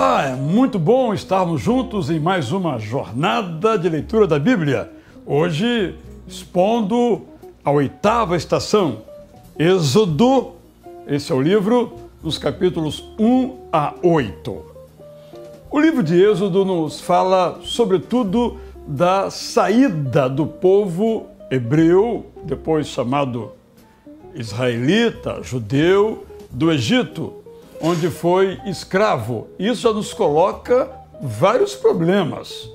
Olá, é muito bom estarmos juntos em mais uma jornada de leitura da Bíblia. Hoje, expondo a 8ª estação, Êxodo. Esse é o livro dos capítulos 1 a 8. O livro de Êxodo nos fala, sobretudo, da saída do povo hebreu, depois chamado israelita, judeu, do Egito, onde foi escravo. Isso já nos coloca vários problemas,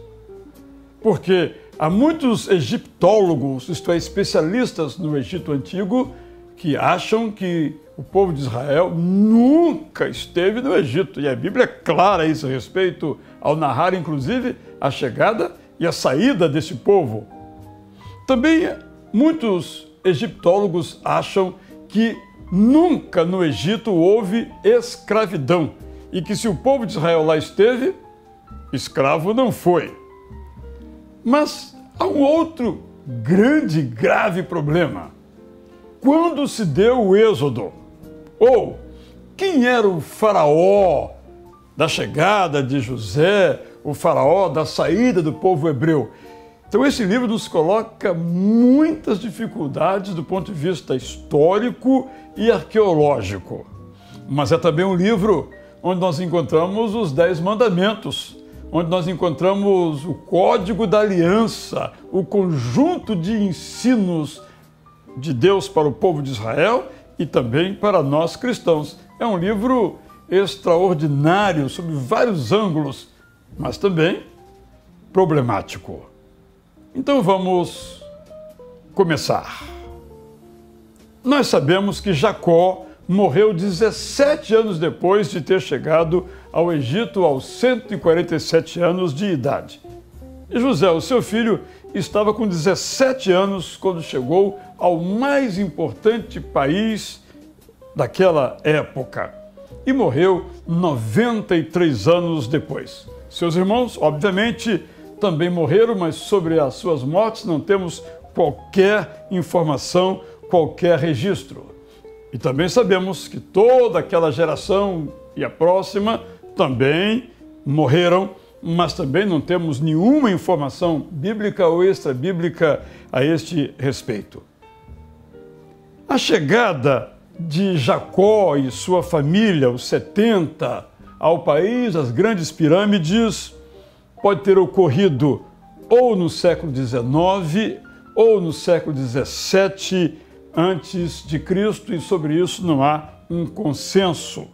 porque há muitos egiptólogos, isto é, especialistas no Egito Antigo, que acham que o povo de Israel nunca esteve no Egito. E a Bíblia é clara a esse respeito, ao narrar, inclusive, a chegada e a saída desse povo. Também muitos egiptólogos acham que nunca no Egito houve escravidão e que se o povo de Israel lá esteve, escravo não foi. Mas há um outro grande e grave problema. Quando se deu o Êxodo? Ou quem era o faraó da chegada de José, o faraó da saída do povo hebreu? Então esse livro nos coloca muitas dificuldades do ponto de vista histórico e arqueológico. Mas é também um livro onde nós encontramos os 10 mandamentos, onde nós encontramos o Código da Aliança, o conjunto de ensinos de Deus para o povo de Israel e também para nós cristãos. É um livro extraordinário sob vários ângulos, mas também problemático. Então vamos começar. Nós sabemos que Jacó morreu 17 anos depois de ter chegado ao Egito aos 147 anos de idade. E José, o seu filho, estava com 17 anos quando chegou ao mais importante país daquela época e morreu 93 anos depois. Seus irmãos, obviamente, também morreram, mas sobre as suas mortes não temos qualquer informação, qualquer registro. E também sabemos que toda aquela geração e a próxima também morreram, mas também não temos nenhuma informação bíblica ou extra-bíblica a este respeito. A chegada de Jacó e sua família, os 70, ao país das grandes pirâmides, pode ter ocorrido ou no século XIX ou no século XVII antes de Cristo, e sobre isso não há um consenso.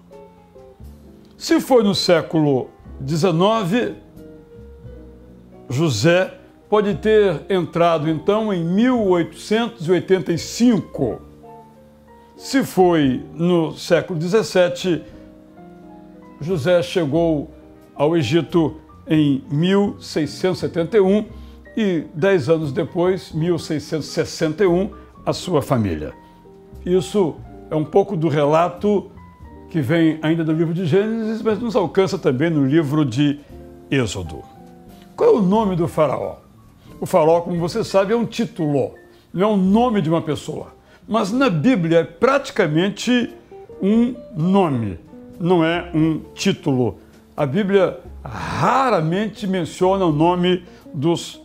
Se foi no século XIX, José pode ter entrado então em 1885. Se foi no século XVII, José chegou ao Egito em 1671 e 10 anos depois, 1661, a sua família. Isso é um pouco do relato que vem ainda do livro de Gênesis, mas nos alcança também no livro de Êxodo. Qual é o nome do faraó? O faraó, como você sabe, é um título, não é o nome de uma pessoa. Mas na Bíblia é praticamente um nome, não é um título. A Bíblia raramente menciona o nome dos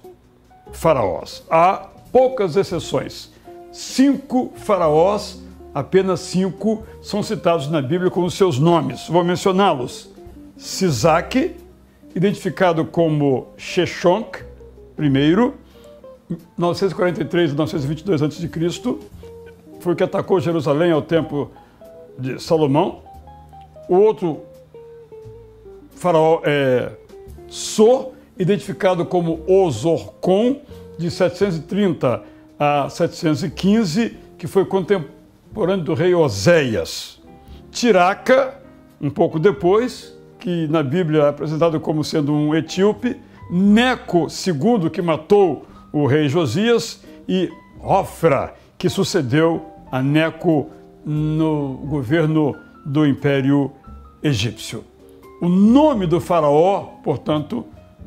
faraós. Há poucas exceções. 5 faraós, apenas 5, são citados na Bíblia com os seus nomes. Vou mencioná-los. Sisaque, identificado como Sheshonq, primeiro, 943 a 922 a.C., foi o que atacou Jerusalém ao tempo de Salomão. O outro faraó é So, identificado como Ozorcon, de 730 a 715, que foi contemporâneo do rei Oséias. Tiraca, um pouco depois, que na Bíblia é apresentado como sendo um etíope. Neco II, que matou o rei Josias, e Ofra, que sucedeu a Neco no governo do Império Egípcio. O nome do faraó, portanto,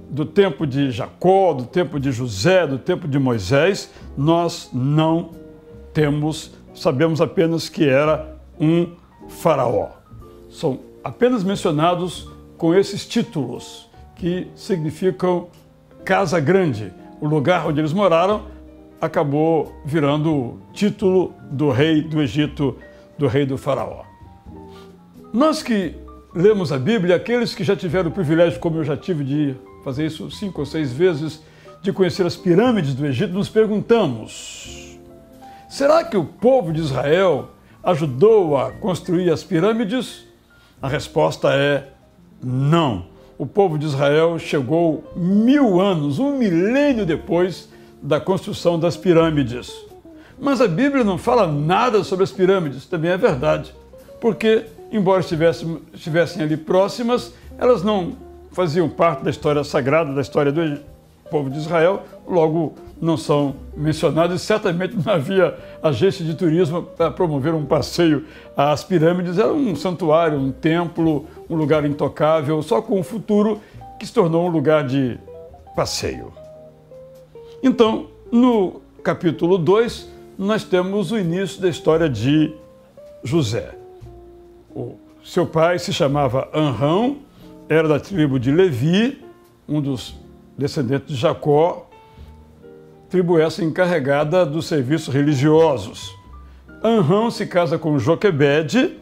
do tempo de Jacó, do tempo de José, do tempo de Moisés, nós não temos, sabemos apenas que era um faraó. São apenas mencionados com esses títulos, que significam casa grande. O lugar onde eles moraram acabou virando título do rei do Egito, do rei do faraó. Nós que lemos a Bíblia, aqueles que já tiveram o privilégio, como eu já tive, de fazer isso 5 ou 6 vezes, de conhecer as pirâmides do Egito, nos perguntamos: será que o povo de Israel ajudou a construir as pirâmides? A resposta é não. O povo de Israel chegou 1000 anos, 1 milênio depois da construção das pirâmides. Mas a Bíblia não fala nada sobre as pirâmides, também é verdade, porque, embora estivessem ali próximas, elas não faziam parte da história sagrada, da história do povo de Israel, logo não são mencionadas, e certamente não havia agência de turismo para promover um passeio às pirâmides. Era um santuário, um templo, um lugar intocável, só com o futuro que se tornou um lugar de passeio. Então, no capítulo 2, nós temos o início da história de José. O seu pai se chamava Amrão, era da tribo de Levi, um dos descendentes de Jacó, tribo essa encarregada dos serviços religiosos. Amrão se casa com Joquebede,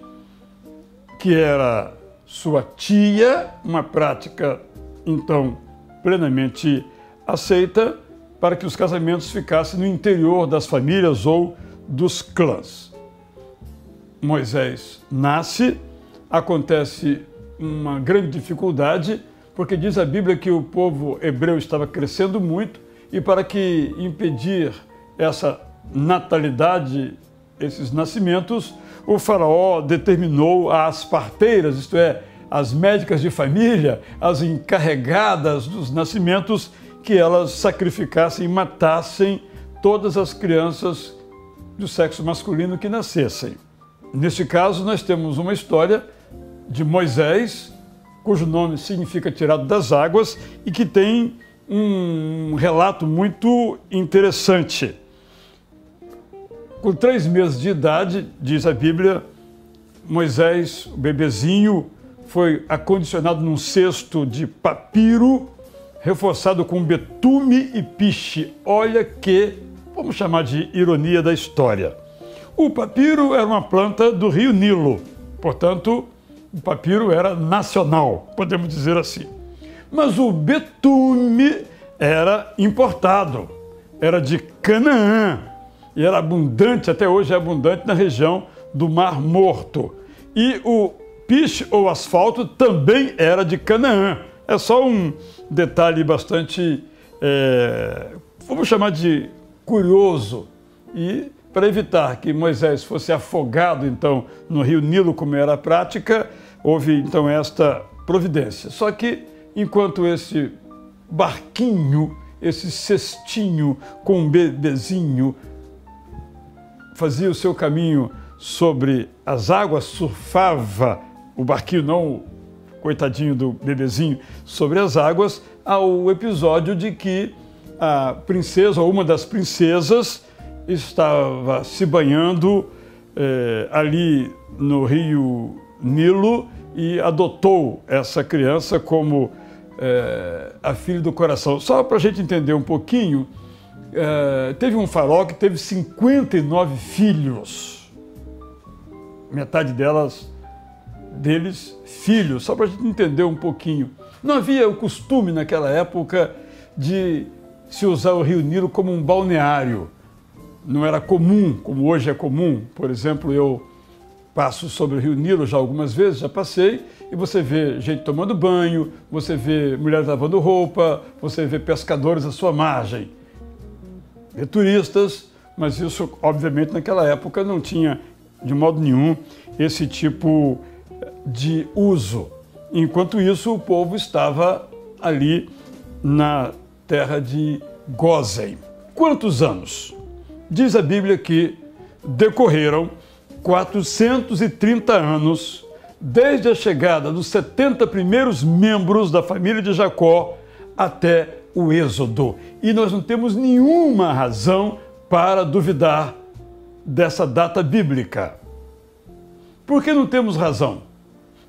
que era sua tia, uma prática então plenamente aceita, para que os casamentos ficassem no interior das famílias ou dos clãs. Moisés nasce, acontece uma grande dificuldade, porque diz a Bíblia que o povo hebreu estava crescendo muito, e para que impedir essa natalidade, esses nascimentos, o faraó determinou às parteiras, isto é, as médicas de família, as encarregadas dos nascimentos, que elas sacrificassem e matassem todas as crianças do sexo masculino que nascessem. Neste caso, nós temos uma história de Moisés, cujo nome significa tirado das águas, e que tem um relato muito interessante. Com 3 meses de idade, diz a Bíblia, Moisés, o bebezinho, foi acondicionado num cesto de papiro, reforçado com betume e piche. Olha que, vamos chamar de ironia da história. O papiro era uma planta do rio Nilo, portanto, o papiro era nacional, podemos dizer assim. Mas o betume era importado, era de Canaã, e era abundante, até hoje é abundante na região do Mar Morto. E o piche ou asfalto também era de Canaã. É só um detalhe bastante, vamos chamar de curioso. E para evitar que Moisés fosse afogado, então, no rio Nilo, como era a prática, houve, então, esta providência. Só que, enquanto esse barquinho, esse cestinho com um bebezinho fazia o seu caminho sobre as águas, surfava o barquinho, não o coitadinho do bebezinho, sobre as águas, há o episódio de que a princesa, ou uma das princesas, estava se banhando ali no rio Nilo e adotou essa criança como a filha do coração. Só para a gente entender um pouquinho, teve um faraó que teve 59 filhos, metade deles filhos, só para a gente entender um pouquinho. Não havia o costume naquela época de se usar o rio Nilo como um balneário. Não era comum, como hoje é comum. Por exemplo, eu passo sobre o rio Nilo já algumas vezes, já passei, e você vê gente tomando banho, você vê mulheres lavando roupa, você vê pescadores à sua margem. Vê turistas, mas isso, obviamente, naquela época não tinha, de modo nenhum, esse tipo de uso. Enquanto isso, o povo estava ali na terra de Gósen. Quantos anos? Diz a Bíblia que decorreram 430 anos desde a chegada dos 70 primeiros membros da família de Jacó até o Êxodo. E nós não temos nenhuma razão para duvidar dessa data bíblica. Por que não temos razão?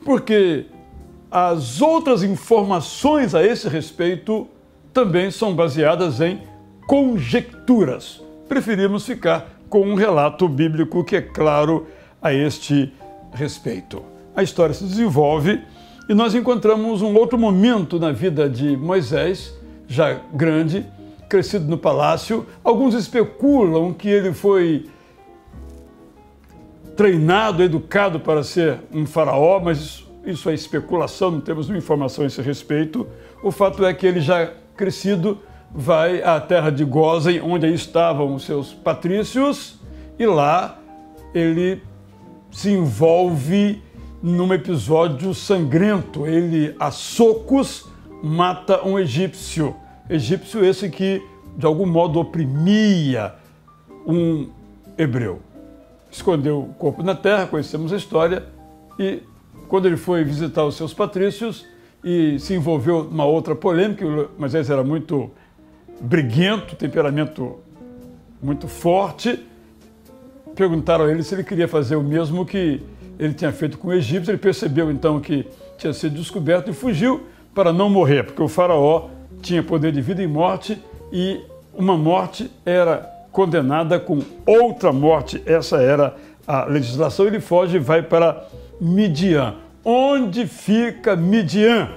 Porque as outras informações a esse respeito também são baseadas em conjecturas. Preferimos ficar com um relato bíblico que é claro a este respeito. A história se desenvolve e nós encontramos um outro momento na vida de Moisés, já grande, crescido no palácio. Alguns especulam que ele foi treinado, educado para ser um faraó, mas isso é especulação, não temos nenhuma informação a esse respeito. O fato é que ele já crescido vai à terra de Gósen, onde aí estavam os seus patrícios, e lá ele se envolve num episódio sangrento. Ele, a socos, mata um egípcio. Egípcio esse que, de algum modo, oprimia um hebreu. Escondeu o corpo na terra, conhecemos a história, e quando ele foi visitar os seus patrícios e se envolveu numa outra polêmica, Moisés era muito briguento, temperamento muito forte, perguntaram a ele se ele queria fazer o mesmo que ele tinha feito com o egípcio. Ele percebeu então que tinha sido descoberto e fugiu para não morrer, porque o faraó tinha poder de vida e morte, e uma morte era condenada com outra morte. Essa era a legislação. Ele foge e vai para Midian. Onde fica Midian?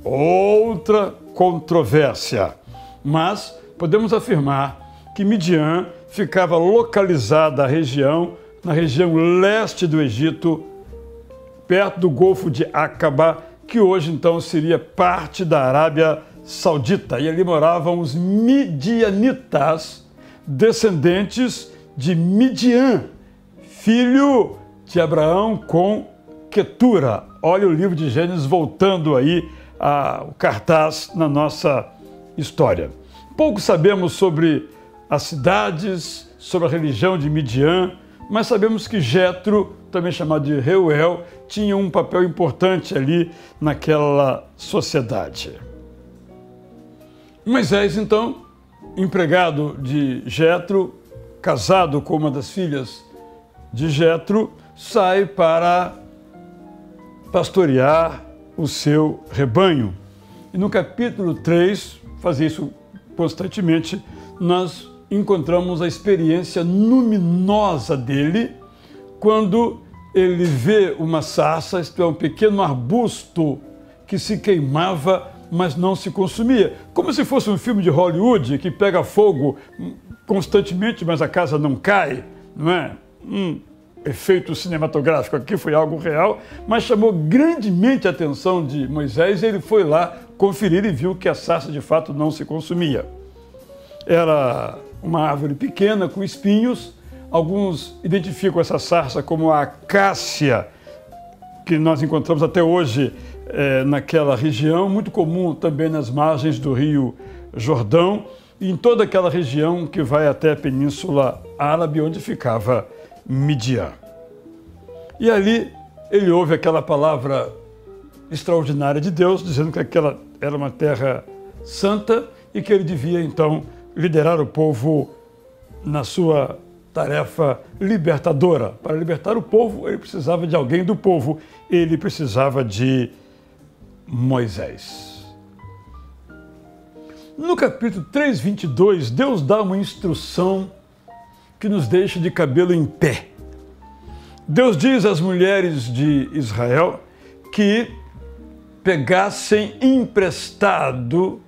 Outra controvérsia. Mas podemos afirmar que Midian ficava localizada na região leste do Egito, perto do Golfo de Acaba, que hoje então seria parte da Arábia Saudita. E ali moravam os midianitas, descendentes de Midian, filho de Abraão com Quetura. Olha o livro de Gênesis voltando aí ao cartaz na nossa história. Pouco sabemos sobre as cidades, sobre a religião de Midian, mas sabemos que Jetro, também chamado de Reuel, tinha um papel importante ali naquela sociedade. Moisés, então, empregado de Jetro, casado com uma das filhas de Jetro, sai para pastorear o seu rebanho. E no capítulo 3, fazia isso constantemente, nós encontramos a experiência luminosa dele quando ele vê uma sarça, isto é, um pequeno arbusto que se queimava, mas não se consumia. Como se fosse um filme de Hollywood que pega fogo constantemente, mas a casa não cai, não é? Efeito cinematográfico aqui, foi algo real, mas chamou grandemente a atenção de Moisés. Ele foi lá conferir e viu que a sarça de fato não se consumia. Era uma árvore pequena com espinhos. Alguns identificam essa sarça como a acácia, que nós encontramos até hoje naquela região, muito comum também nas margens do rio Jordão e em toda aquela região que vai até a Península Árabe, onde ficava Midian. E ali ele ouve aquela palavra extraordinária de Deus, dizendo que aquela era uma terra santa e que ele devia então liderar o povo na sua tarefa libertadora. Para libertar o povo, ele precisava de alguém do povo, ele precisava de Moisés. No capítulo 3:22, Deus dá uma instrução que nos deixa de cabelo em pé. Deus diz às mulheres de Israel que pegassem emprestado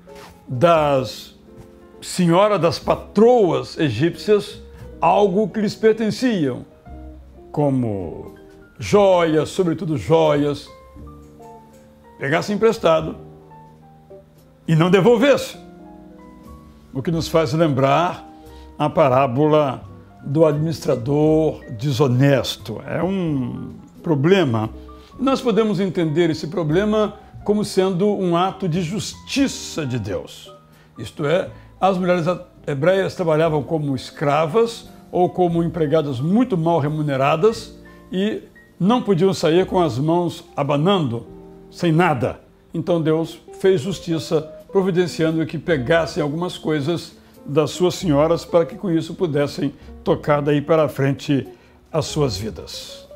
das senhoras, das patroas egípcias, algo que lhes pertenciam, como joias, sobretudo joias, pegassem emprestado e não devolvesse. O que nos faz lembrar a parábola do administrador desonesto. É um problema. Nós podemos entender esse problema como sendo um ato de justiça de Deus. Isto é, as mulheres hebreias trabalhavam como escravas ou como empregadas muito mal remuneradas e não podiam sair com as mãos abanando, sem nada. Então Deus fez justiça, providenciando que pegassem algumas coisas das suas senhoras para que com isso pudessem tocar daí para frente as suas vidas.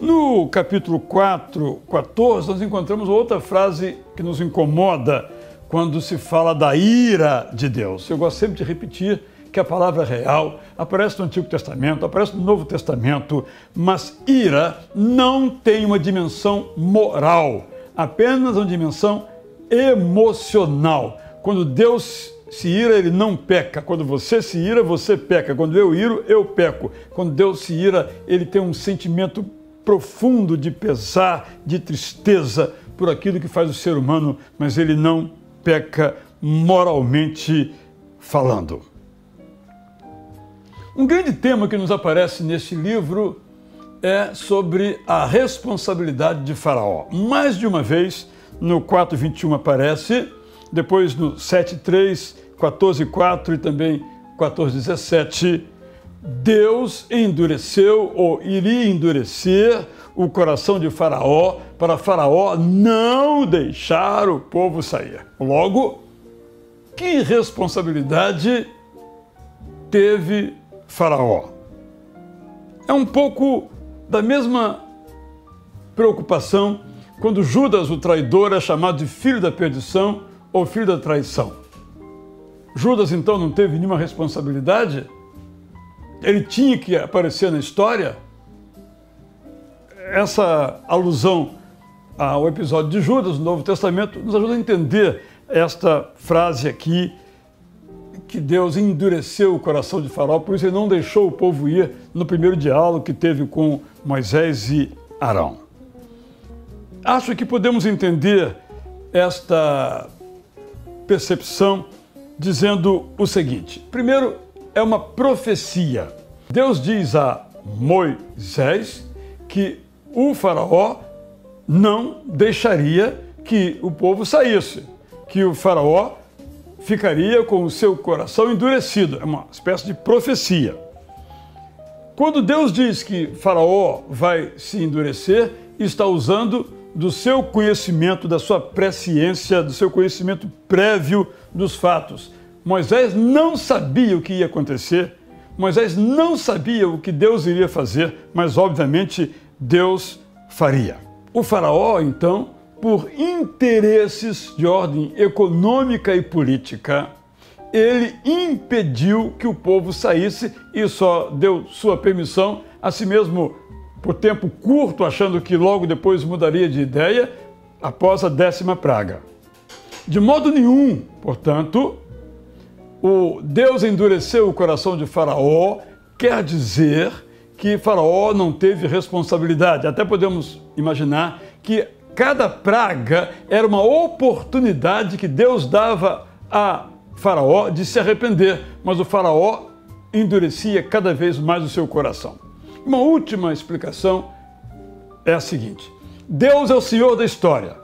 No capítulo 4, 14, nós encontramos outra frase que nos incomoda quando se fala da ira de Deus. Eu gosto sempre de repetir que a palavra real aparece no Antigo Testamento, aparece no Novo Testamento, mas ira não tem uma dimensão moral, apenas uma dimensão emocional. Quando Deus se ira, ele não peca. Quando você se ira, você peca. Quando eu iro, eu peco. Quando Deus se ira, ele tem um sentimento profundo de pesar, de tristeza por aquilo que faz o ser humano, mas ele não peca moralmente falando. Um grande tema que nos aparece neste livro é sobre a responsabilidade de Faraó. Mais de uma vez, no 4:21 aparece, depois no 7:3, 14:4 e também 14:17, Deus endureceu ou iria endurecer o coração de Faraó para Faraó não deixar o povo sair. Logo, que responsabilidade teve Faraó? É um pouco da mesma preocupação quando Judas, o traidor, é chamado de filho da perdição ou filho da traição. Judas, então, não teve nenhuma responsabilidade? Ele tinha que aparecer na história? Essa alusão ao episódio de Judas no Novo Testamento nos ajuda a entender esta frase aqui, que Deus endureceu o coração de Faraó, por isso ele não deixou o povo ir no primeiro diálogo que teve com Moisés e Arão. Acho que podemos entender esta percepção dizendo o seguinte. Primeiro, é uma profecia. Deus diz a Moisés que o Faraó não deixaria que o povo saísse, que o Faraó ficaria com o seu coração endurecido. É uma espécie de profecia. Quando Deus diz que Faraó vai se endurecer, está usando do seu conhecimento, da sua presciência, do seu conhecimento prévio dos fatos. Moisés não sabia o que ia acontecer, Moisés não sabia o que Deus iria fazer, mas obviamente Deus faria. O Faraó, então, por interesses de ordem econômica e política, ele impediu que o povo saísse e só deu sua permissão a si mesmo por tempo curto, achando que logo depois mudaria de ideia após a 10ª praga. De modo nenhum, portanto, o Deus endureceu o coração de Faraó, quer dizer que Faraó não teve responsabilidade. Até podemos imaginar que cada praga era uma oportunidade que Deus dava a Faraó de se arrepender, mas o Faraó endurecia cada vez mais o seu coração. Uma última explicação é a seguinte: Deus é o Senhor da história.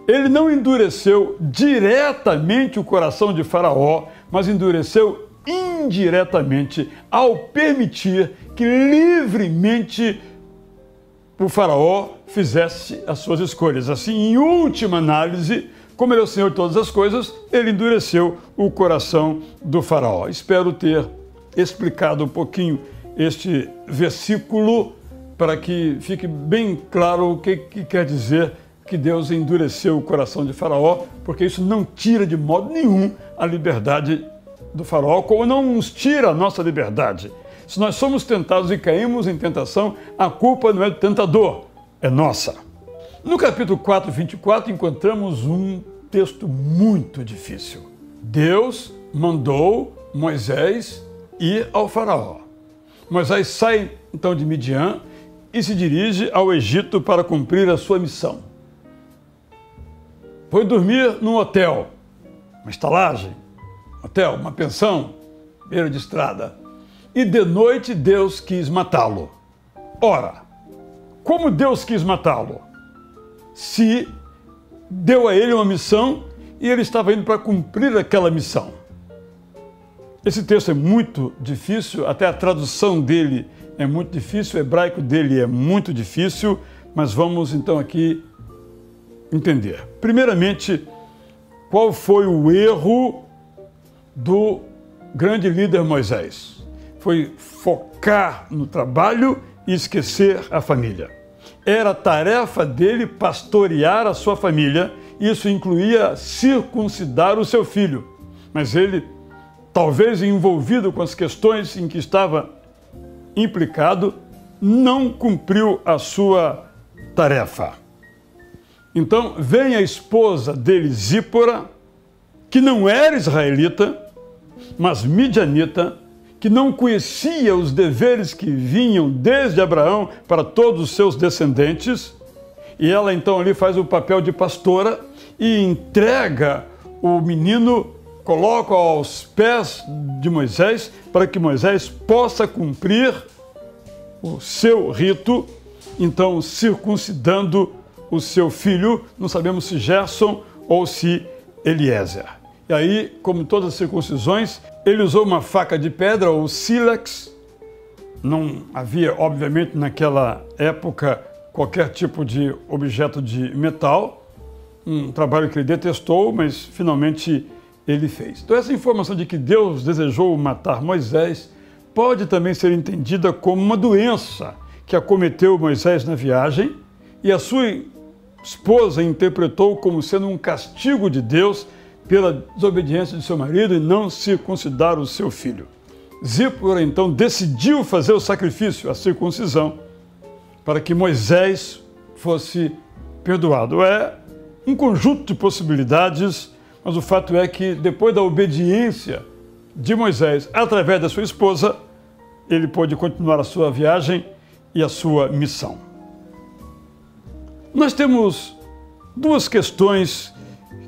Ele não endureceu diretamente o coração de Faraó, mas endureceu indiretamente ao permitir que livremente o Faraó fizesse as suas escolhas. Assim, em última análise, como ele é o Senhor de todas as coisas, ele endureceu o coração do Faraó. Espero ter explicado um pouquinho este versículo para que fique bem claro o que quer dizer que Deus endureceu o coração de Faraó, porque isso não tira de modo nenhum a liberdade do Faraó, como não nos tira a nossa liberdade. Se nós somos tentados e caímos em tentação, a culpa não é do tentador, é nossa. No capítulo 4:24, encontramos um texto muito difícil. Deus mandou Moisés ir ao Faraó. Moisés sai então de Midian e se dirige ao Egito para cumprir a sua missão. Foi dormir num hotel, uma estalagem, hotel, uma pensão, beira de estrada. E de noite Deus quis matá-lo. Ora, como Deus quis matá-lo? Se deu a ele uma missão e ele estava indo para cumprir aquela missão. Esse texto é muito difícil, até a tradução dele é muito difícil, o hebraico dele é muito difícil, mas vamos então aqui entender. Primeiramente, qual foi o erro do grande líder Moisés? Foi focar no trabalho e esquecer a família. era tarefa dele pastorear a sua família. Isso incluía circuncidar o seu filho. Mas ele, talvez envolvido com as questões em que estava implicado, não cumpriu a sua tarefa. Então vem a esposa dele, Zípora, que não era israelita, mas midianita, que não conhecia os deveres que vinham desde Abraão para todos os seus descendentes, e ela então ali faz o papel de pastora e entrega o menino, coloca aos pés de Moisés, para que Moisés possa cumprir o seu rito, então circuncidando o seu filho, não sabemos se Gerson ou se Eliezer. E aí, como todas as circuncisões, ele usou uma faca de pedra, ou sílex. Não havia, obviamente, naquela época, qualquer tipo de objeto de metal. Um trabalho que ele detestou, mas finalmente ele fez. Então essa informação de que Deus desejou matar Moisés pode também ser entendida como uma doença que acometeu Moisés na viagem, e a sua esposa interpretou como sendo um castigo de Deus pela desobediência de seu marido e não circuncidar o seu filho. Zípora então decidiu fazer o sacrifício, a circuncisão, para que Moisés fosse perdoado. É um conjunto de possibilidades, mas o fato é que depois da obediência de Moisés, através da sua esposa, ele pôde continuar a sua viagem e a sua missão. Nós temos duas questões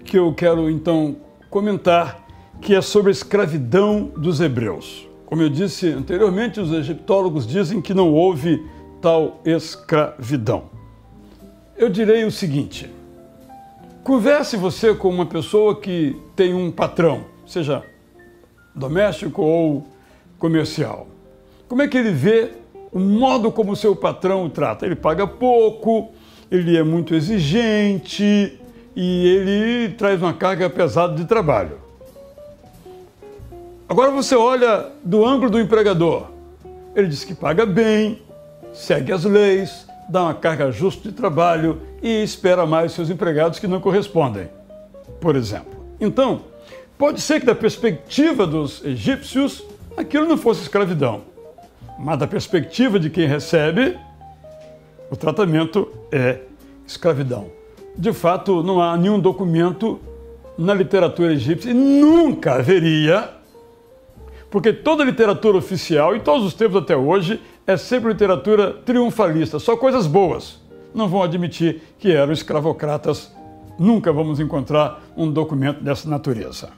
que eu quero então comentar, que é sobre a escravidão dos hebreus. Como eu disse anteriormente, os egiptólogos dizem que não houve tal escravidão. Eu direi o seguinte: converse você com uma pessoa que tem um patrão, seja doméstico ou comercial. Como é que ele vê o modo como o seu patrão o trata? Ele paga pouco, ele é muito exigente e ele traz uma carga pesada de trabalho. Agora você olha do ângulo do empregador. Ele diz que paga bem, segue as leis, dá uma carga justa de trabalho e espera mais seus empregados que não correspondem, por exemplo. Então, pode ser que da perspectiva dos egípcios, aquilo não fosse escravidão, mas da perspectiva de quem recebe, o tratamento é escravidão. De fato, não há nenhum documento na literatura egípcia, e nunca haveria, porque toda a literatura oficial, em todos os tempos até hoje, é sempre literatura triunfalista, só coisas boas. Não vão admitir que eram escravocratas, nunca vamos encontrar um documento dessa natureza.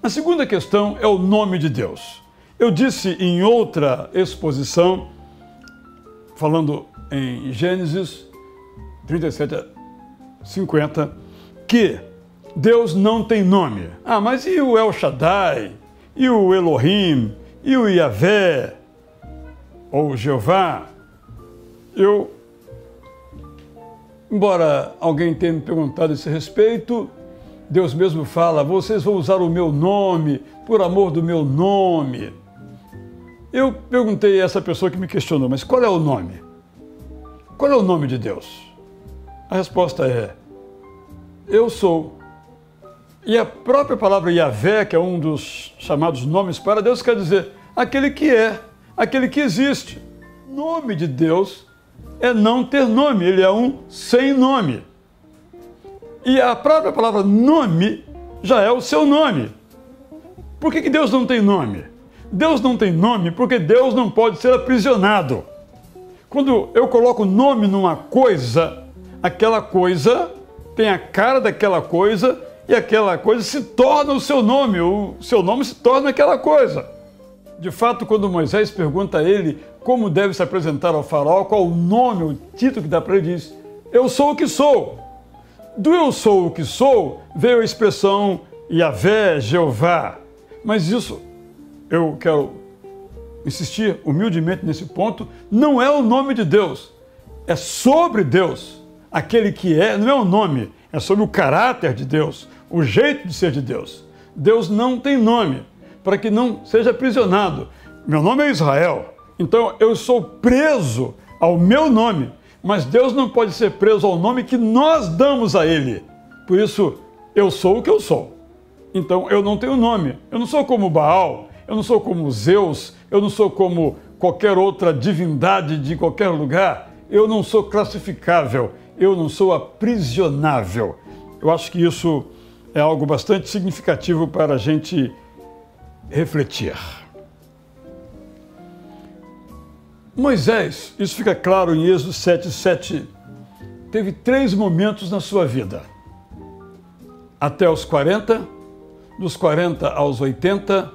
A segunda questão é o nome de Deus. Eu disse em outra exposição, falando em Gênesis 37 a 50, que Deus não tem nome. Ah, mas e o El Shaddai? E o Elohim? E o Yahvé? Ou Jeová? Embora alguém tenha me perguntado a esse respeito, Deus mesmo fala: vocês vão usar o meu nome, por amor do meu nome. Eu perguntei a essa pessoa que me questionou: mas qual é o nome? Qual é o nome de Deus? A resposta é: eu sou. E a própria palavra Yahvé, que é um dos chamados nomes para Deus, quer dizer aquele que é, aquele que existe. O nome de Deus é não ter nome, ele é um sem nome. E a própria palavra nome já é o seu nome. Por que Deus não tem nome? Deus não tem nome porque Deus não pode ser aprisionado. Quando eu coloco nome numa coisa, aquela coisa tem a cara daquela coisa e aquela coisa se torna o seu nome se torna aquela coisa. De fato, quando Moisés pergunta a ele como deve se apresentar ao faraó, qual o nome, o título que dá para ele, diz: eu sou o que sou. Do eu sou o que sou veio a expressão Yahvé, Jeová. Mas isso, eu quero insistir humildemente nesse ponto, não é o nome de Deus, é sobre Deus. Aquele que é, não é o nome, é sobre o caráter de Deus, o jeito de ser de Deus. Deus não tem nome, para que não seja aprisionado. Meu nome é Israel, então eu sou preso ao meu nome, Mas Deus não pode ser preso ao nome que nós damos a Ele. Por isso, eu sou o que eu sou. Então, eu não tenho nome. Eu não sou como Baal, eu não sou como Zeus, eu não sou como qualquer outra divindade de qualquer lugar. Eu não sou classificável, eu não sou aprisionável. Eu acho que isso é algo bastante significativo para a gente refletir. Moisés, isso fica claro em Êxodo 7:7, teve 3 momentos na sua vida. Até os 40, dos 40 aos 80,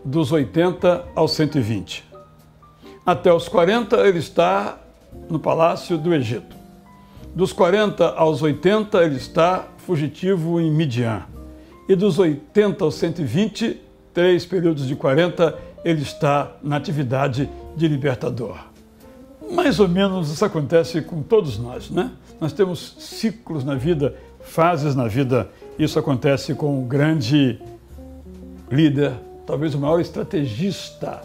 dos 80 aos 120. Até os 40 ele está no palácio do Egito. Dos 40 aos 80 ele está fugitivo em Midian. E dos 80 aos 120, 3 períodos de 40, ele está na atividade de libertador. Mais ou menos isso acontece com todos nós, né? Nós temos ciclos na vida, fases na vida. Isso acontece com o grande líder, talvez o maior estrategista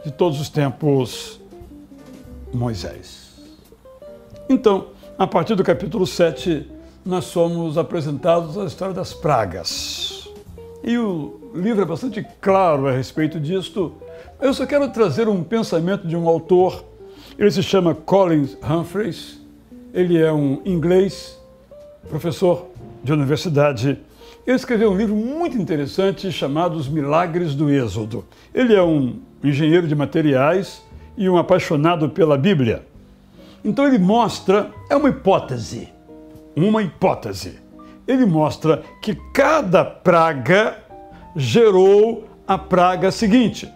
de todos os tempos, Moisés. Então, a partir do capítulo 7, nós somos apresentados à história das pragas. E o livro é bastante claro a respeito disto. Eu só quero trazer um pensamento de um autor. Ele se chama Colin Humphreys. Ele é um inglês, professor de universidade. Ele escreveu um livro muito interessante chamado Os Milagres do Êxodo. Ele é um engenheiro de materiais e um apaixonado pela Bíblia. Então ele mostra, é uma hipótese. Ele mostra que cada praga gerou a praga seguinte.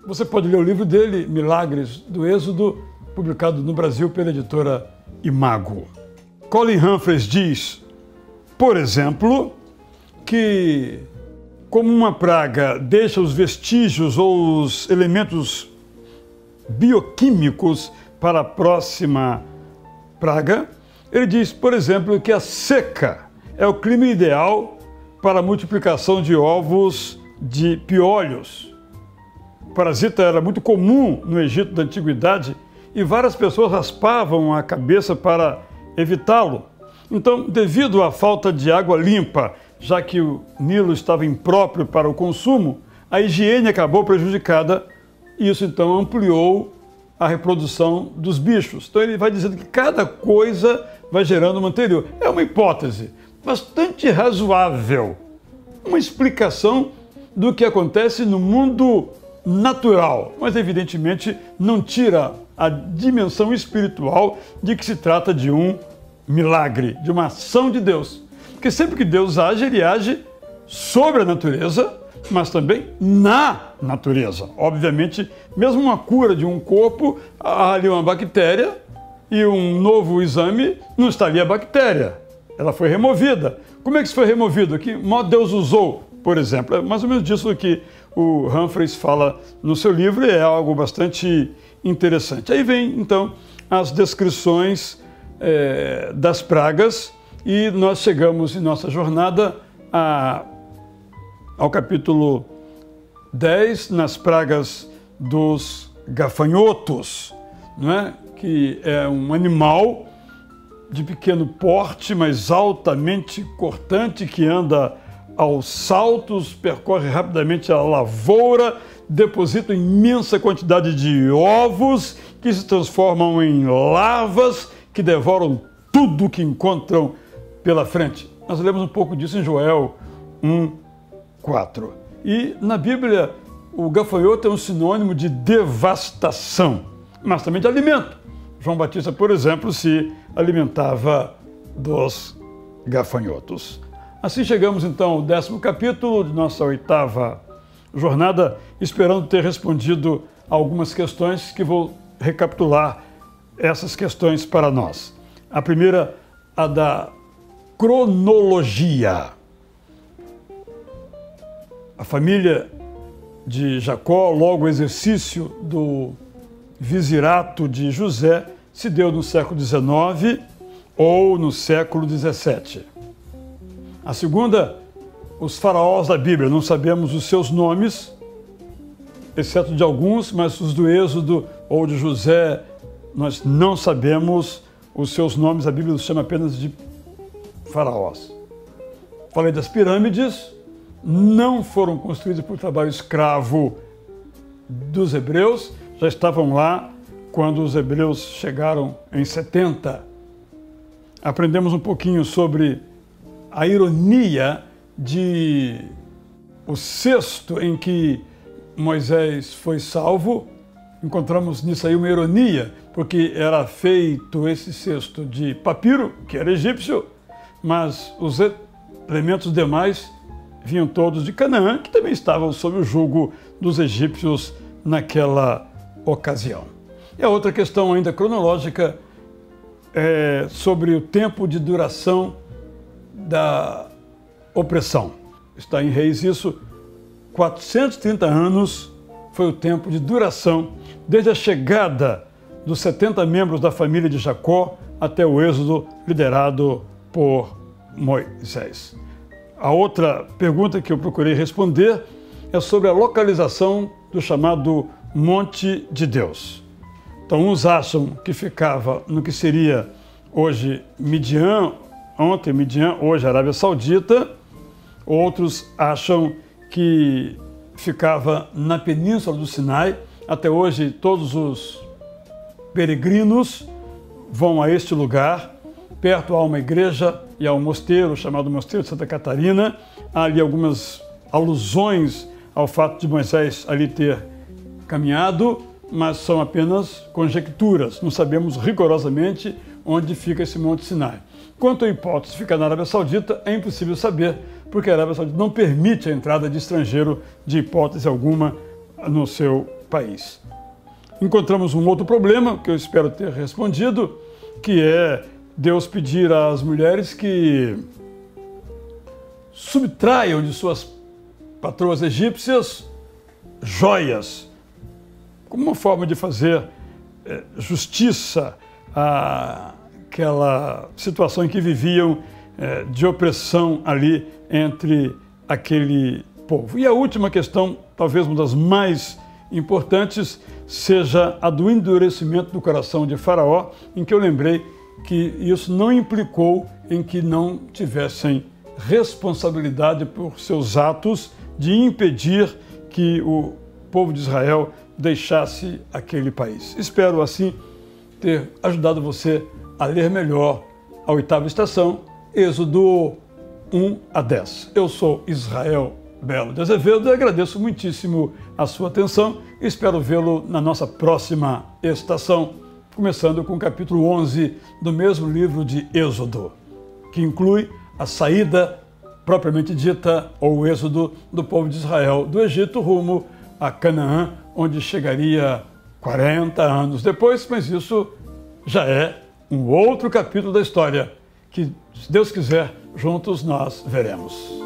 Você pode ler o livro dele, Milagres do Êxodo, publicado no Brasil pela editora Imago. Colin Humphreys diz, por exemplo, que como uma praga deixa os vestígios ou os elementos bioquímicos para a próxima praga, ele diz, por exemplo, que a seca é o clima ideal para a multiplicação de ovos de piolhos. O parasita era muito comum no Egito da Antiguidade e várias pessoas raspavam a cabeça para evitá-lo. Então, devido à falta de água limpa, já que o Nilo estava impróprio para o consumo, a higiene acabou prejudicada e isso então ampliou a reprodução dos bichos. Então ele vai dizendo que cada coisa vai gerando uma anterior. É uma hipótese bastante razoável, uma explicação do que acontece no mundo natural, mas evidentemente não tira a dimensão espiritual de que se trata de um milagre, de uma ação de Deus. Porque sempre que Deus age, ele age sobre a natureza, mas também na natureza. Obviamente, mesmo uma cura de um corpo, há ali uma bactéria e um novo exame não está ali a bactéria. Ela foi removida. Como é que isso foi removido? Que modo Deus usou, por exemplo? É mais ou menos disso que o Humphreys fala no seu livro e é algo bastante interessante. Aí vem, então, as descrições das pragas e nós chegamos em nossa jornada ao capítulo 10, nas pragas dos gafanhotos, não é? Que é um animal de pequeno porte, mas altamente cortante, que anda aos saltos, percorre rapidamente a lavoura, deposita imensa quantidade de ovos que se transformam em larvas que devoram tudo que encontram pela frente. Nós lemos um pouco disso em Joel 1:4. E na Bíblia, o gafanhoto é um sinônimo de devastação, mas também de alimento. João Batista, por exemplo, se alimentava dos gafanhotos. Assim chegamos então ao 10º capítulo de nossa 8ª jornada, esperando ter respondido a algumas questões que vou recapitular essas questões para nós. A primeira, a da cronologia. A família de Jacó, logo o exercício do vizirato de José, se deu no século XIX ou no século XVII. A segunda, os faraós da Bíblia, não sabemos os seus nomes, exceto de alguns, mas os do Êxodo ou de José, nós não sabemos os seus nomes a Bíblia os chama apenas de faraós. Falei das pirâmides, não foram construídas por trabalho escravo dos hebreus, já estavam lá quando os hebreus chegaram em 70. Aprendemos um pouquinho sobre a ironia de o cesto em que Moisés foi salvo. Encontramos nisso aí uma ironia, porque era feito esse cesto de papiro, que era egípcio, mas os elementos demais vinham todos de Canaã, que também estavam sob o jugo dos egípcios naquela ocasião. E a outra questão ainda cronológica é sobre o tempo de duração da opressão. Está em Reis isso, 430 anos foi o tempo de duração desde a chegada dos 70 membros da família de Jacó até o êxodo liderado por Moisés. A outra pergunta que eu procurei responder é sobre a localização do chamado Monte de Deus. Então, uns acham que ficava no que seria hoje Midian, ontem Midian, hoje Arábia Saudita. Outros acham que ficava na península do Sinai. Até hoje, todos os peregrinos vão a este lugar. Perto há uma igreja e há um mosteiro chamado Mosteiro de Santa Catarina. Há ali algumas alusões ao fato de Moisés ali ter caminhado, mas são apenas conjecturas. Não sabemos rigorosamente onde fica esse Monte Sinai. Quanto à hipótese de ficar na Arábia Saudita, é impossível saber, porque a Arábia Saudita não permite a entrada de estrangeiro de hipótese alguma no seu país. Encontramos um outro problema, que eu espero ter respondido, que é Deus pedir às mulheres que subtraiam de suas patroas egípcias joias, como uma forma de fazer justiça àquela situação em que viviam de opressão ali entre aquele povo. E a última questão, talvez uma das mais importantes, seja a do endurecimento do coração de Faraó, em que eu lembrei que isso não implicou em que não tivessem responsabilidade por seus atos de impedir que o povo de Israel deixasse aquele país. Espero, assim, ter ajudado você a ler melhor a 8ª estação, Êxodo 1 a 10. Eu sou Israel Belo de Azevedo e agradeço muitíssimo a sua atenção e espero vê-lo na nossa próxima estação, começando com o capítulo 11 do mesmo livro de Êxodo, que inclui a saída propriamente dita, ou o êxodo do povo de Israel do Egito rumo a Canaã, onde chegaria 40 anos depois, mas isso já é um outro capítulo da história que, se Deus quiser, juntos nós veremos.